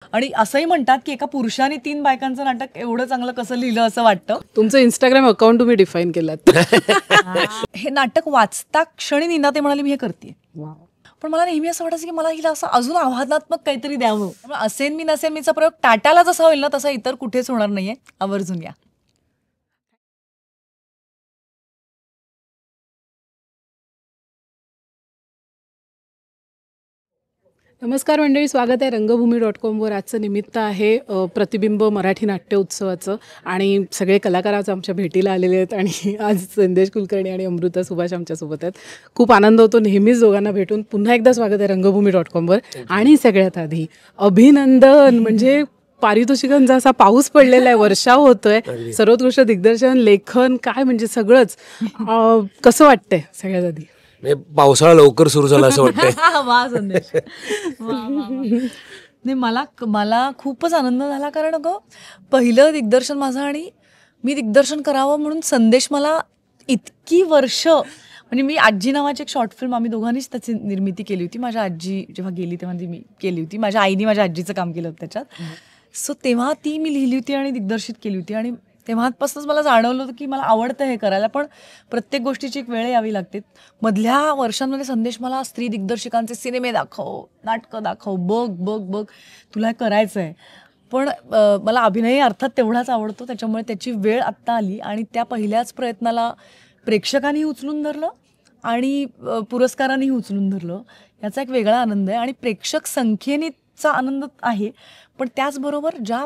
आणि असंही म्हणतात की एका पुरुषाने 3 बायकांचं नाटक एवढं चांगलं कसं लिहिलं असं वाटतं. तुमचं इंस्टाग्राम अकाउंट तुम्ही डिफाईन केलात. हे नाटक वाचता क्षणी नीना ते म्हणाले मी हे करते. पण मला नेहमी असं वाटायचं की मला हिला असं अजून आव्हानात्मक काहीतरी द्यावं. असेन मी नसेन मीचा प्रयोग टाटाला जसा होईल ना तसा इतर कुठेच होणार नाहीये. आवर्जून या. नमस्कार मंडळी, स्वागत आहे रंगभूमी.com वर. आजचं निमित्त आहे प्रतिबिंब मराठी नाट्य उत्सवाचं आणि सगळे कलाकार आज आमच्या भेटीला आलेले आहेत. आणि आज संदेश कुलकर्णी आणि अमृता सुभाष आमच्यासोबत आहेत. खूप आनंद होतो नेहमीच दोघांना भेटून. पुन्हा एकदा स्वागत आहे रंगभूमी.com वर. आणि सगळ्यात आधी अभिनंदन, म्हणजे पारितोषिकांचा असा पाऊस पडलेला आहे, वर्षाव होतोय, सर्वोत्कृष्ट दिग्दर्शन, लेखन, काय म्हणजे सगळंच. कसं वाटतंय सगळ्यात आधी? पावसाळा लवकर सुरू झाला असं वाटतंय. वा संदेश. नाही, मला खूपच आनंद झाला, कारण पहिलं दिग्दर्शन माझं आणि मी दिग्दर्शन करावं म्हणून संदेश मला इतकी वर्ष, म्हणजे मी आजी नावाची एक शॉर्ट फिल्म आम्ही दोघांनीच त्याची निर्मिती केली होती. माझ्या आजी जेव्हा गेली तेव्हा ती मी केली होती. माझ्या आईने माझ्या आजीचं काम केलं होतं त्याच्यात. सो तेव्हा ती मी लिहिली होती आणि दिग्दर्शित केली होती. आणि तेव्हापासूनच मला जाणवलं होतं की मला आवडतं हे करायला, पण प्रत्येक गोष्टीची एक वेळ यावी लागते. मधल्या वर्षांमध्ये संदेश मला स्त्री दिग्दर्शकांचे सिनेमे दाखव, नाटकं दाखव, बघ बघ बघ, तुला हे करायचं आहे. पण मला अभिनय अर्थात तेवढाच आवडतो, त्याच्यामुळे त्याची वेळ आत्ता आली. आणि त्या पहिल्याच प्रयत्नाला प्रेक्षकांनीही उचलून धरलं आणि पुरस्कारांनीही उचलून धरलं. याचा एक वेगळा आनंद आहे. आणि प्रेक्षक संख्येनेचा आनंद आहे, पण त्याचबरोबर ज्या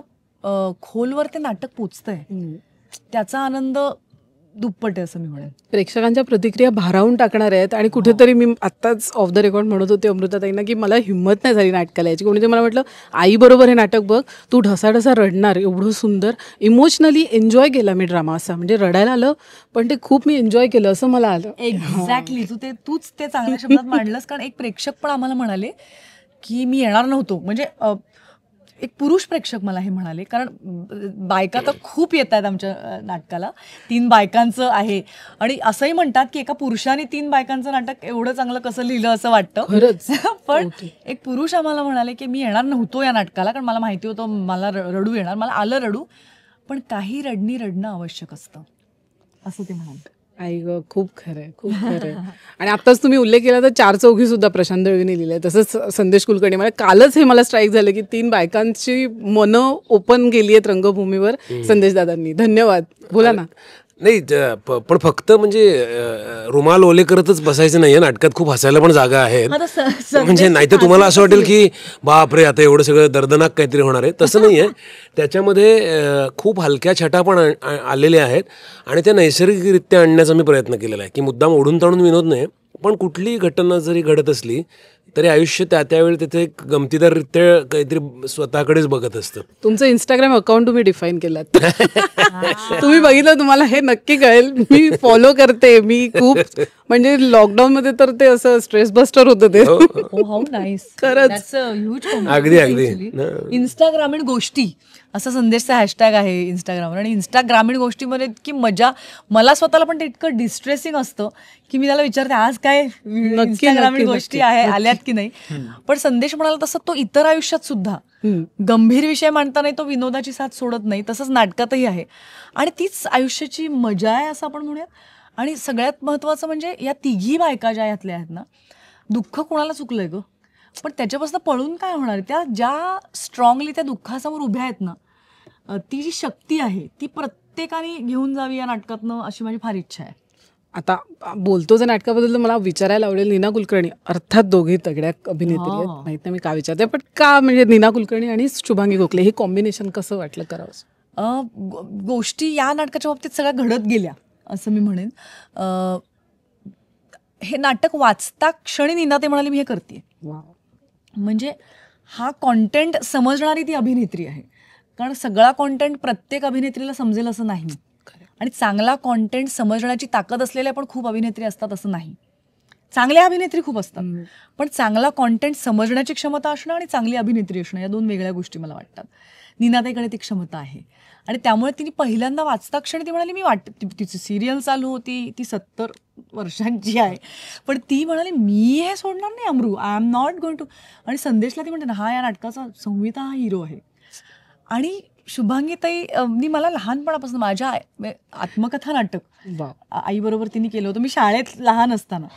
खोलवर ते नाटक पोचतंय त्याचा आनंद दुप्पट आहे असं मी म्हणेन. प्रेक्षकांच्या प्रतिक्रिया भारावून टाकणार आहेत. आणि कुठेतरी मी आत्ताच ऑफ द रेकॉर्ड म्हणत होते अमृताताईंना की मला हिंमत नाही झाली नाटकाला यायची. कोणीतरी मला म्हटलं आईबरोबर हे नाटक बघ, तू ढसाढसा रडणार, एवढं सुंदर इमोशनली एन्जॉय केला मी ड्रामा असा. म्हणजे रडायला आलं पण ते खूप मी एन्जॉय केलं असं मला आलं. एक्झॅक्टली, तूच ते चांगल्या शब्दात मांडलंस. कारण एक प्रेक्षक पण आम्हाला म्हणाले की मी येणार नव्हतो, म्हणजे एक पुरुष प्रेक्षक मला हे म्हणाले, कारण बायका तर खूप येत आहेत आमच्या नाटकाला. 3 बायकांचं आहे. आणि असंही म्हणतात की एका पुरुषाने 3 बायकांचं नाटक एवढं चांगलं कसं लिहिलं असं वाटतं. खरंच. पण एक पुरुष आम्हाला म्हणाले की मी येणार नव्हतो या नाटकाला, कारण मला माहिती होतं मला रडू येणार, मला आलं रडू, पण काही रडणं आवश्यक असतं असं ते म्हणाले. आई ग, खूप खरं आहे, खूप खरं आहे. आणि आत्ताच तुम्ही उल्लेख केला तर 4 चौघी सुद्धा प्रशांत दळवीने लिहिलंय, तसंच संदेश कुलकर्णी. मला कालच हे मला स्ट्राईक झालं की 3 बायकांची मनं ओपन केली आहेत रंगभूमीवर संदेश दादांनी. धन्यवाद. बोला ना. नाही, पण फक्त म्हणजे रुमाल ओले करतच बसायचं नाहीये नाटकात, खूप हसायला पण जागा आहेत. म्हणजे नाही तर तुम्हाला असं वाटेल की बापरे आता एवढं सगळं दर्दनाक काहीतरी होणार आहे, तसं नाहीये. त्याच्यामध्ये खूप हलक्या छटा पण आलेल्या आहेत आणि त्या नैसर्गिकरित्या आणण्याचा मी प्रयत्न केलेला आहे की मुद्दाम ओढून ताणून विनोद नाही, पण कुठलीही घटना जरी घडत असली तरी आयुष्य त्यावेळी तिथे एक गमतीदाररित्या काहीतरी स्वतःकडेच बघत असतं. तुमचं इंस्टाग्राम अकाउंट तुम्ही डिफाईन केलात. तुम्ही बघितलं, तुम्हाला हे नक्की कळेल. मी फॉलो करते. मी खूप म्हणजे लॉकडाऊन मध्ये तर ते असं स्ट्रेस बस्टर होतं ते. खरंच अगदी इंस्टाग्रामीण गोष्टी असा संदेशचा हॅशटॅग आहे इंस्टाग्रामवर. आणि इंस्टाग्रामीण गोष्टीमध्ये इतकी मजा, मला स्वतःला पण ते इतकं डिस्ट्रेसिंग असतं की मी त्याला विचारते आज काय इंस्टाग्रामीण गोष्टी आल्यात की नाही. पण संदेश म्हणाला तसं तो इतर आयुष्यात सुद्धा गंभीर विषय मांडताना तो विनोदाची साथ सोडत नाही, तसंच नाटकातही आहे. आणि तीच आयुष्याची मजा आहे असं आपण म्हणूया. आणि सगळ्यात महत्त्वाचं म्हणजे या 3 बायका ज्या यातल्या आहेत ना, दुःख कोणाला चुकलंय ग, पण त्याच्यापासून पळून काय होणार. त्या ज्या स्ट्रॉंगली त्या दुःखासमोर उभ्या आहेत ना, ती जी शक्ती आहे ती प्रत्येकाने घेऊन जावी या नाटकातनं, अशी माझी फार इच्छा आहे. आता बोलतो जर नाटकाबद्दल तर मला विचारायला आवडेल, नीना कुलकर्णी अर्थात दोघी तगड्या अभिनेत्री आहेत, माहित नाही मी का विचारते, पण का म्हणजे नीना कुलकर्णी आणि शुभांगी गोखले हे कॉम्बिनेशन कसं वाटलं करावं? गोष्टी या नाटकाच्या बाबतीत सगळ्या घडत गेल्या असं मी म्हणेन. हे नाटक वाचता क्षणी नीना ते म्हणाले मी हे करते. म्हणजे हा कॉन्टेंट समजणारी ती अभिनेत्री आहे, कारण सगळा कॉन्टेंट प्रत्येक अभिनेत्रीला समजेल असं नाही. आणि चांगला कॉन्टेंट समजण्याची ताकद असलेल्या पण खूप अभिनेत्री असतात असं नाही. चांगल्या अभिनेत्री खूप असतात, पण चांगला कॉन्टेंट समजण्याची क्षमता असणं आणि चांगली अभिनेत्री असणं या 2 वेगळ्या गोष्टी मला वाटतात. नीनाताईकडे ती क्षमता आहे आणि त्यामुळे तिने पहिल्यांदा वाचता क्षणी ती म्हणाली, मी तिची सिरियल चालू होती, ती 70 वर्षांची आहे, पण ती म्हणाली मी हे सोडणार नाही Amru, I am not going to. आणि संदेशला ती म्हणते ना, हा या नाटकाचा संहिता हा हिरो आहे. आणि शुभांगीताई नी मला लहानपणापासून माझ्या आत्मकथा नाटक आईबरोबर तिने केलं होतं, मी शाळेत लहान असताना,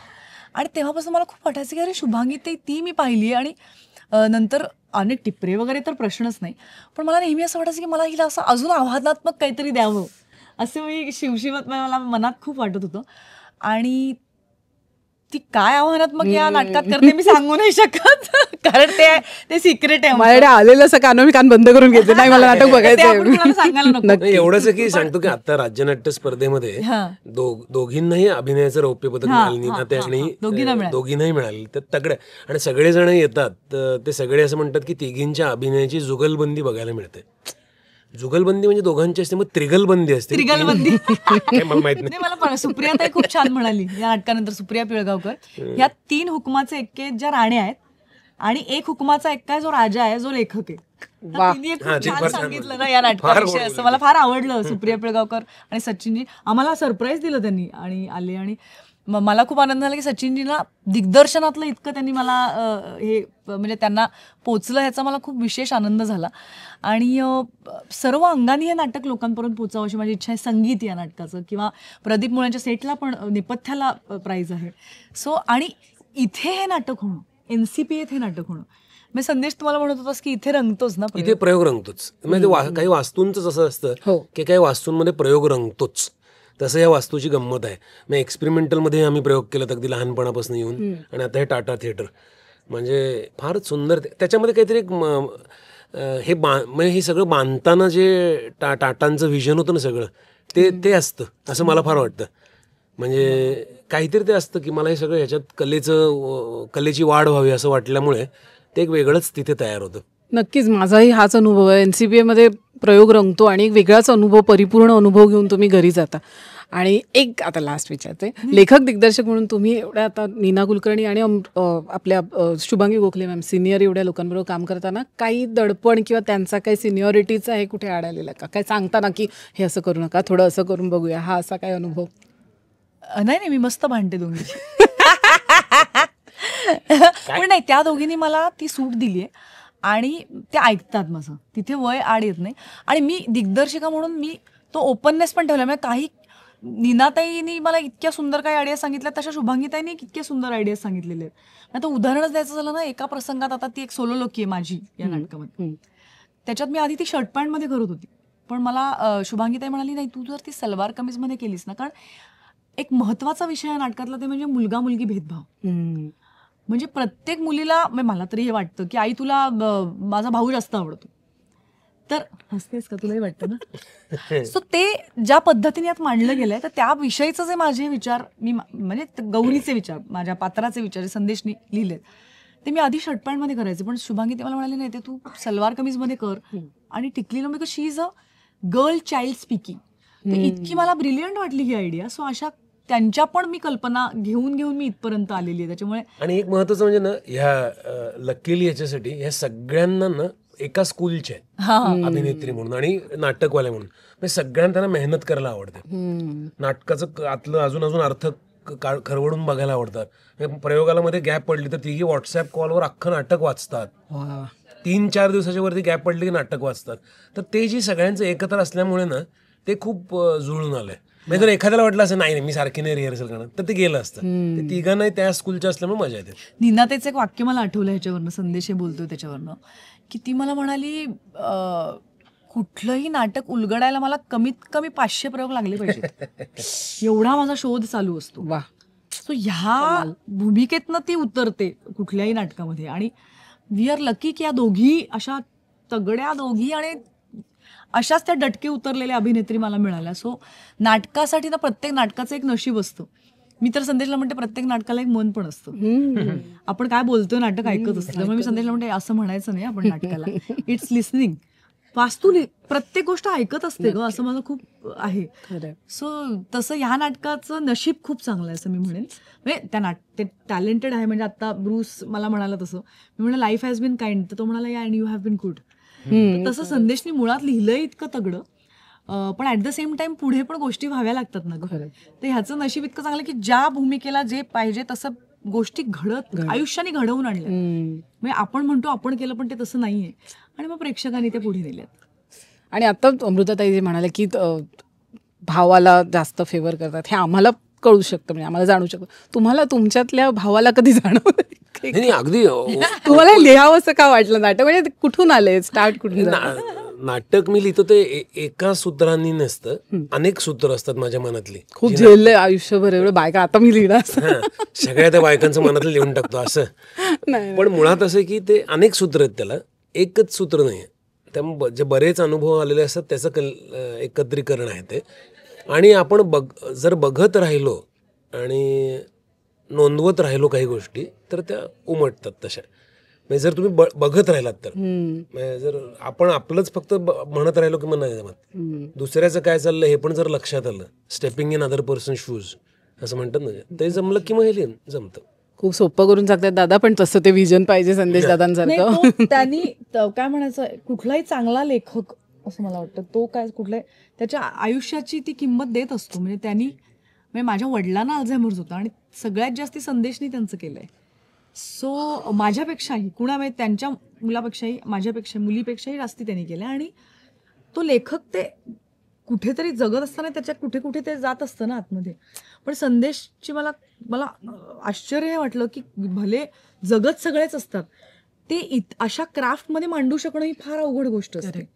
आणि तेव्हापासून मला खूप वाटायचं की अरे शुभांगीताई ती मी पाहिली. आणि नंतर अनेक टिपरे वगैरे तर प्रश्नच नाही, पण मला नेहमी असं वाटायचं की मला हिला असं अजून आव्हानात्मक काहीतरी द्यावं, असं मी शिवशिवत मला मनात खूप वाटत होतं. आणि ती काय आव्हानात्मक या नाटकात करते मी सांगू नाही शकत, कारण ते सिक्रेट आहे. माझ्याकडे आलेलं असं कान कान बंद करून घेतले, नाही मला नाटक बघायचं सांगायला नको. एवढंच की सांगतो की आता राज्यनाट्य स्पर्धेमध्ये दोघींनाही अभिनयाचं रौप्य पदक मिळालं, नीनाताई आणि दोघींनाही मिळाले. तर तगड्या आणि सगळेजण येतात, ते सगळे असं म्हणतात की तिघींच्या अभिनयाची जुगलबंदी बघायला मिळते. जुगलबंदी म्हणजे दोघांची असते, मग त्रिगलबंदी असते. त्रिगलबंदी मला माहित नाही. मला सुप्रियाताई खूप छान म्हणाली या नाटकानंतर, सुप्रिया पिळगावकर, ह्या 3 हुकुमाचे एक्के ज्या राण्या आहेत आणि 1 हुकुमाचा एक्का आहे जो राजा आहे, जो लेखक आहे. छान सांगितलं ना या नाटकाविषयी, असं मला फार आवडलं. सुप्रिया पिळगावकर आणि सचिनजी आम्हाला सरप्राईज दिलं त्यांनी आणि आले, आणि मला खूप आनंद झाला की सचिनजीला दिग्दर्शनातलं इतकं त्यांनी मला हे म्हणजे त्यांना पोचलं, ह्याचा मला खूप विशेष आनंद झाला. आणि सर्व अंगाने हे नाटक लोकांपर्यंत पोचावं अशी माझी इच्छा आहे. संगीत या नाटकाचं, किंवा प्रदीप मुळ्यांच्या सेटला पण नेपथ्याला प्राईज आहे. सो आणि इथे हे नाटक होणं, NCPA हे नाटक होणं, मी संदेश तुम्हाला म्हणत होतास की इथे रंगतोच ना, इथे प्रयोग रंगतोच. म्हणजे काही वास्तूंच असं असतं की काही वास्तूंमध्ये प्रयोग रंगतोच, तसं या वास्तूची गंमत आहे. मग एक्सपेरिमेंटलमध्ये आम्ही प्रयोग केला अगदी लहानपणापासून येऊन, आणि आता हे टाटा थिएटर म्हणजे फारच सुंदर. त्याच्यामध्ये काहीतरी म्हणजे हे सगळं बांधताना जे टाटांचं व्हिजन होतं ना सगळं, ते असतं असं मला फार वाटतं. म्हणजे काहीतरी ते असतं की मला हे सगळं ह्याच्यात कलेची वाढ व्हावी असं वाटल्यामुळे ते एक वेगळंच तिथे तयार होतं. नक्कीच माझाही हाच अनुभव आहे. NCPA मध्ये प्रयोग रंगतो आणि एक वेगळाच अनुभव, परिपूर्ण अनुभव घेऊन तुम्ही घरी जाता. आणि एक आता लास्ट विचारते, लेखक दिग्दर्शक म्हणून तुम्ही एवढ्या आता नीना कुलकर्णी आणि आपल्या शुभांगी गोखले मॅम सिनियर एवढ्या लोकांबरोबर काम करताना काही दडपण किंवा त्यांचा काही सिनियरिटीचा हे कुठे आढळलेला का? काय सांगताना की हे असं करू नका, थोडं असं करून बघूया, हा असा काय अनुभव? नाही, मी मस्त भांडते दोघी. पण नाही, त्या दोघींनी मला ती सूट दिली आहे आणि ते ऐकतात माझं, तिथे वय आड येत नाही. आणि मी दिग्दर्शिका म्हणून मी तो ओपननेस पण ठेवला. म्हणजे काही नीनाताईंनी मला इतक्या सुंदर काही आयडिया सांगितल्या, तशा शुभांगीताईंनी इतक्या सुंदर आयडिया सांगितलेले आहेत. आता उदाहरणच द्यायचं झालं ना, एका प्रसंगात आता ती एक सोलो लोकी आहे माझी या नाटकामध्ये, त्याच्यात मी आधी ती शर्ट पॅन्टमध्ये करत होती, पण मला शुभांगीताई म्हणाली नाही, तू जर ती सलवार कमीजमध्ये केलीस ना, कारण एक महत्वाचा विषय आहे नाटकातला, ते म्हणजे मुलगा मुलगी भेदभाव. म्हणजे प्रत्येक मुलीला, मला तरी हे वाटतं की आई तुला माझा भाऊ जास्त आवडतो, तर हसतेस का, तुलाही वाटतं ना. सो ते ज्या पद्धतीने यात मांडलं गेलंय, तर त्याविषयीचे जे माझे विचार, मी म्हणजे गौरीचे विचार, माझ्या पात्राचे विचार जे संदेशनी लिहिलेत, ते मी आधी शर्ट पॅन्टमध्ये करायचे, पण शुभांगी ते मला म्हणाले नाही, ते तू सलवार कमीजमध्ये कर आणि टिकलीला, because she is a girl child speaking. तर इतकी मला ब्रिलियंट वाटली ही आयडिया. सो अशा त्यांच्या पण मी कल्पना घेऊन मी इथपर्यंत आलेली आहे. त्याच्यामुळे आणि एक महत्वाचं म्हणजे ना, ह्या लकीली याच्यासाठी ह्या सगळ्यांना ना एका स्कूलचे आहेत अभिनेत्री म्हणून आणि नाटकवाले म्हणून, म्हणजे सगळ्यांना त्यांना मेहनत करायला आवडते. नाटकाचं आतलं अजून अर्थ खरवडून बघायला आवडतात. प्रयोगाला गॅप पडली तर तिघी व्हॉट्सअप कॉलवर अख्खं नाटक वाचतात. 3-4 दिवसाच्या वरती गॅप पडली की नाटक वाचतात. तर ते जी सगळ्यांचं एकत्र असल्यामुळे ना ते खूप जुळून आलंय. म्हणजे जर एखाद्याला वाटलं असं नाही मी सारखी नाही रिहर्सल करणार, तर ते गेलं असतं. ते तिघांनाही त्या स्कूलच्या असल्यामुळे मजा येते. नीनाताईचं एक वाक्य मला आठवलं ह्याच्यावरनं, संदेश हे बोलतोय त्याच्यावरनं, की ती मला म्हणाली कुठलंही नाटक उलगडायला मला कमीत कमी 500 प्रयोग लागले पाहिजेत, एवढा माझा शोध चालू असतो. वा. सो ह्या भूमिकेतनं ती उतरते कुठल्याही नाटकामध्ये. आणि वी आर लकी की या दोघी अशा तगड्या दोघी आणि अशाच त्या डटके उतरलेल्या अभिनेत्री मला मिळाल्या. सो नाटकासाठी ना प्रत्येक नाटकाचं एक नशीब असतं. मी तर संदेशला म्हणते प्रत्येक नाटकाला एक मन पण असतं. आपण काय बोलतोय नाटक ऐकत असतं, त्यामुळे मी संदेशला म्हणते असं म्हणायचं नाही आपण नाटकाला, इट्स लिसनिंग. वास्तू प्रत्येक गोष्ट ऐकत असते ग, असं माझं खूप आहे. खरं. सो तसं ह्या नाटकाचं नशीब खूप चांगलं आहे असं मी म्हणेन. म्हणजे त्या ते टॅलेंटेड आहे. म्हणजे आता ब्रूस मला म्हणाला तसं, मी म्हणलं लाईफ हॅज बीन काइंड, तर तो म्हणाला या and you have been good. तसं संदेशनी मुळात लिहिलंय इतकं तगडं, पण ऍट द सेम टाइम पुढे पण गोष्टी व्हाव्या लागतात ना ग. तर ह्याचं नशीब इतकं चांगलं की ज्या भूमिकेला जे पाहिजे तसं गोष्टी आयुष्याने घडवून आणल्या. म्हणजे आपण म्हणतो आपण केलं, पण ते तसं नाहीये, आणि मग प्रेक्षकांनी ते पुढे नेल्यात. आणि आता अमृताताई जे म्हणाले की भावाला जास्त फेवर करतात, हे आम्हाला कळू शकतं, म्हणजे आम्हाला जाणू शकतो. तुम्हाला तुमच्यातल्या भावाला कधी जाणवलं? नाही अगदी तुम्हाला लिहावं असं का वाटलं नाटक? म्हणजे कुठून आले, स्टार्ट कुठून? नाटक मी लिहितो ते एका सूत्रांनी नसतं, अनेक सूत्र असतात माझ्या मनातली. खूप झेललंय आयुष्यभर एवढं बायका, आता मी लिहिणार सगळ्या त्या बायकांचं मनातलं लिहून टाकतो असं. पण मुळात असं की ते अनेक सूत्र आहेत, त्याला एकच सूत्र नाही आहे. त्यामुळे जे बरेच अनुभव आलेले असतात त्याचं एकत्रीकरण आहे ते. आणि आपण जर बघत राहिलो आणि नोंदवत राहिलो काही गोष्टी, तर त्या उमटतात तशा. म्हणजे जर तुम्ही बघत राहिलात तर, म्हणजे जर आपण आपलंच फक्त म्हणत राहिलो की मग नाही जमत. दुसऱ्याचं काय चाललं हे पण जर लक्षात आलं, stepping in other person shoes असं म्हणतात ना, ते जमलं की मग हे जमतं. खूप सोपं करून सांगतात दादा, पण तसं ते विजन पाहिजे संदेश दादांसारखं. त्यांनी काय म्हणायचं, कुठलाही चांगला लेखक असं मला वाटतं, तो काय कुठल्या त्याच्या आयुष्याची ती किंमत देत असतो. म्हणजे त्यांनी, म्हणजे माझ्या वडिलांना अल्झायमर्स होता आणि सगळ्यात जास्ती संदेशनी त्यांचं केलंय. सो माझ्यापेक्षाही त्यांच्या मुलापेक्षाही, माझ्यापेक्षा मुलीपेक्षाही जास्ती त्यांनी केलं. आणि तो लेखक ते कुठेतरी जगत असताना त्याच्या कुठे कुठे ते जात असतं ना आतमध्ये. पण संदेशची मला आश्चर्य हे वाटलं की भले जगत सगळेच असतात, ते अशा क्राफ्टमध्ये मांडू शकणं ही फार अवघड गोष्ट असते.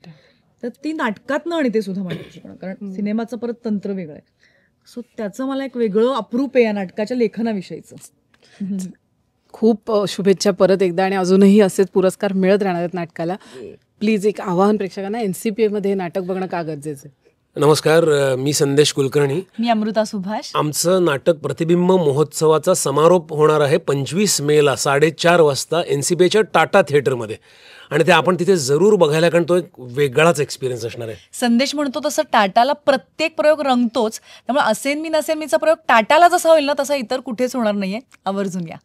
तर ती नाटकातनं आणि ते सुद्धा मांडू शकणं, कारण सिनेमाचं परत तंत्र वेगळं आहे. सो त्याचं मला एक वेगळं अप्रूप आहे या नाटकाच्या लेखनाविषयीचं. खूप शुभेच्छा परत एकदा, आणि अजूनही असेच पुरस्कार मिळत राहणार आहेत नाटकाला. प्लीज एक आवाहन प्रेक्षकांना, NCPA मध्ये नाटक बघणं का गरजेचं आहे? नमस्कार, मी संदेश कुलकर्णी. मी अमृता सुभाष. आमचं नाटक प्रतिबिंब महोत्सवाचा समारोप होणार आहे 25 मेला 4:30 वाजता NCPAच्या टाटा थिएटरमध्ये, आणि ते आपण तिथे जरूर बघायला, कारण तो एक वेगळाच एक्सपिरियन्स असणार आहे. संदेश म्हणतो तसं टाटाला प्रत्येक प्रयोग रंगतोच, त्यामुळे असेन मी नसेन मीचा प्रयोग टाटाला जसा होईल ना तसा इतर कुठेच होणार नाहीये. आवर्जून या.